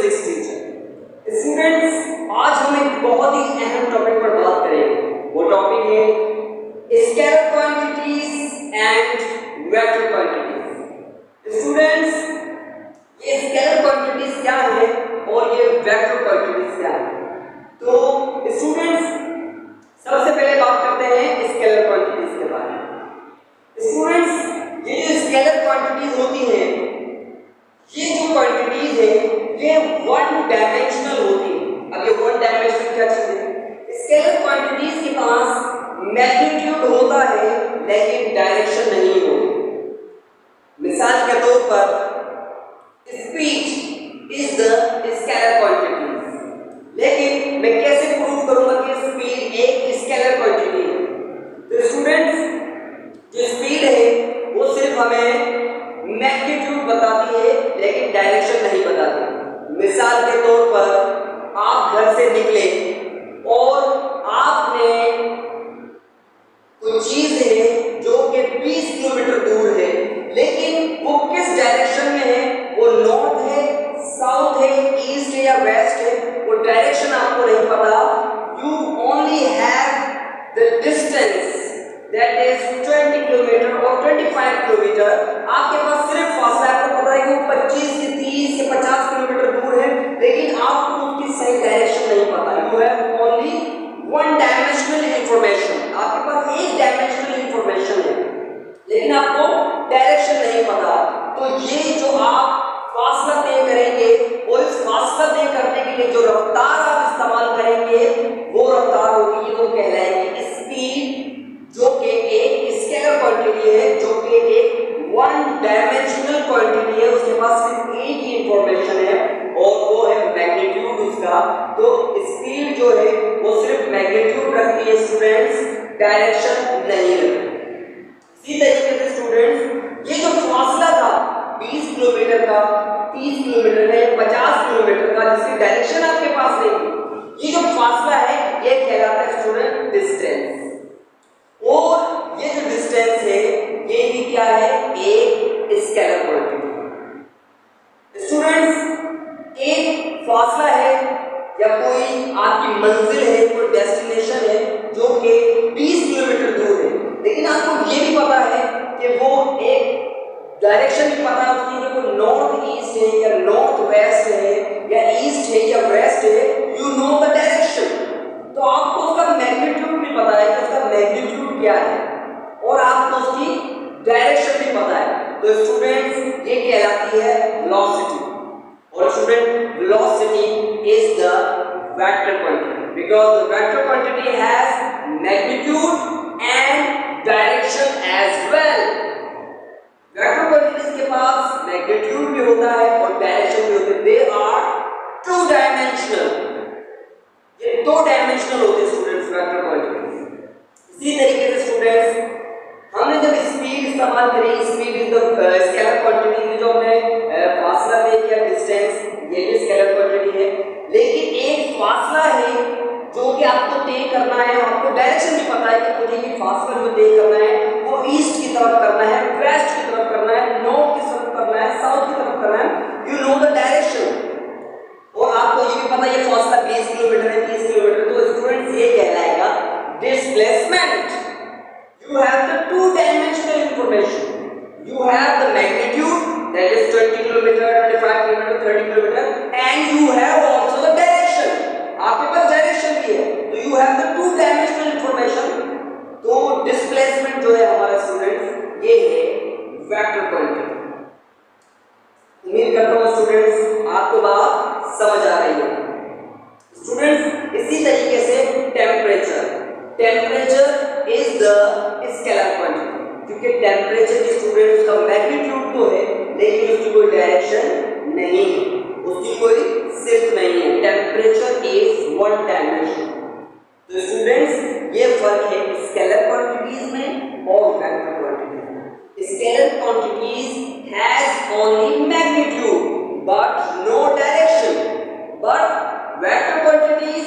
Physics teacher. Students, आज हम एक बहुत ही अहम टॉपिक पर बात करेंगे। वो टॉपिक है scalar quantities and vector quantities. Students, ये स्केलर क्वांटिटीज क्या है और ये वेक्टर क्वांटिटीज क्या है? तो स्टूडेंट्स, सबसे पहले बात करते हैं स्केलर क्वांटिटीज के बारे में। स्टूडेंट्स, ये जो स्केलर क्वांटिटीज होती हैं, ये जो क्वांटिटीज है ये वन डायमेंशनल होती है। अब ये वन डायमेंशनल क्या चीज है? स्केलर क्वांटिटीज के पास मैग्नीट्यूड होता है लेकिन डायरेक्शन नहीं होती। मिसाल के तौर पर speed is the scalar quantities, लेकिन मैं कैसे प्रूव करूंगा कि स्पीड एक स्केलर क्वांटिटी है? तो स्टूडेंट्स, जो स्पीड है वो सिर्फ हमें मैग्नीट्यूड बताती है लेकिन डायरेक्शन नहीं बताती। मिसाल के तौर पर आप घर से निकले और आपने कोई चीज है जो कि 20 किलोमीटर दूर है, लेकिन वो किस डायरेक्शन में है, वो नॉर्थ है, साउथ है, ईस्ट है या वेस्ट है, वो डायरेक्शन आपको नहीं पता। You only have the distance that is 20 kilometre और 25 किलोमीटर। आपके पास सिर्फ फासला है, आपको पता है कि वो 25 से 30 से 50 किलोमीटर दूर है, लेकिन आपको उसकी सही डायरेक्शन नहीं पता। You have only one dimensional information, आपके पास एक डायमेंशनल इंफॉर्मेशन है लेकिन आपको डायरेक्शन नहीं पता। तो ये जो आप फासला तय करेंगे और इस फासला तय करने के लिए जो रफ्तार आप इस्तेमाल करेंगे वो रफ्तार होगी, वो कहलाएगी स्पीड, जो कि एक स्केलर क्वांटिटी है, जो कि एक वन डायमेंशनल क्वांटिटी है। उसके पास सिर्फ एक ही इंफॉर्मेशन है और वो है मैग्नीट्यूड उसका। तो स्पीड जो है वो सिर्फ मैग्नीट्यूड रखती है स्टूडेंट्स, डायरेक्शन नहीं रखती। इसी तरीके से स्टूडेंट्स, ये जो फासला था 20 किलोमीटर का, 30 किलोमीटर का, 50 किलोमीटर का, जिसकी डायरेक्शन आपके पास नहीं थी, ये जो फासला है ये कहलाता है स्टूडेंट डिस्टेंस। और ये जो डिस्टेंस है ये भी क्या है? एक स्केलर क्वांटिटी। स्टूडेंट्स, एक फासला है या कोई आपकी मंजिल है, कोई डेस्टिनेशन है जो कि 20 किलोमीटर दूर है, लेकिन आपको ये भी पता है कि वो एक डायरेक्शन भी पता है उसकी, कि वो नॉर्थ ईस्ट है या नॉर्थ वेस्ट है या ईस्ट है या वेस्ट है। यू नो द डायरेक्शन, तो आपको उसका मैग्नीट्यूड भी पता है कि उसका मैग्नीट्यूड क्या है और आपको उसकी डायरेक्शन भी पता है। तो स्टूडेंट्स, ये कहलाती है वेलोसिटी। और student, velocity is the vector quantity because the vector quantity has magnitude and direction as well. Vector quantities के पास मैग्नीट्यूड भी होता है और डायरेक्शन भी होती है। दे आर टू डायमेंशनल, ये दो डायमेंशनल होते हैं स्टूडेंट्स, वेक्टर क्वांटिटीज। इसी तरीके से स्टूडेंट्स, हमने जब स्पीड इस्तेमाल करी, speed is the scalar quantity, जो हमने फासला तय किया डिस्टेंस, ये भी स्केलर क्वांटिटी है। लेकिन एक फासला है जो कि आपको तय करना है, आपको डायरेक्शन भी पता है कि मुझे ये फासला जो तय करना है वो ईस्ट की तरफ करना है, वेस्ट की तरफ करना है, नॉर्थ की तरफ करना है, साउथ की तरफ करना है। यू नो द डायरेक्शन और आपको ये भी पता है ये फासला 20 किलोमीटर है, 30 किलोमीटर। तो स्टूडेंट्स, ये कहलाएगा displacement. You have the two dimensional information. You have the magnitude that is 20 kilometer, 25 kilometer, 30 kilometer, and you have also the direction. आपके पास डायरेक्शन भी है, तो you have the two dimensional information. तो displacement जो है हमारा स्टूडेंट्स, ये है वेक्टर क्वांटिटी। उम्मीद करता हूँ स्टूडेंट्स आपको बात समझ आ रही है। स्टूडेंट्स, इसी तरीके से temperature is the scalar quantity, क्योंकि टेम्परेचर की स्टूडेंट्स का मैग्नीट्यूड तो है लेकिन उसकी कोई डायरेक्शन नहीं है, उसकी कोई शिफ्ट नहीं है। Temperature is one dimension. तो स्टूडेंट्स, ये फर्क है स्केलर क्वांटिटीज में और वेक्टर क्वांटिटीज में। Scalar quantities has only magnitude but no direction, but vector quantities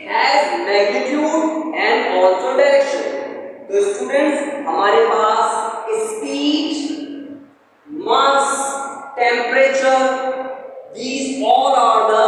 has magnitude and also direction. तो स्टूडेंट्स, हमारे पास speed, mass, temperature, these all are the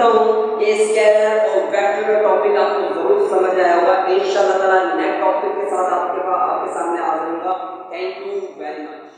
करता हूँ ये स्केलर और वेक्टर का टॉपिक आपको जरूर समझ आया होगा। इंशाल्लाह ताला नेक्स्ट टॉपिक के साथ आपके सामने आ जाऊंगा। Thank you very much.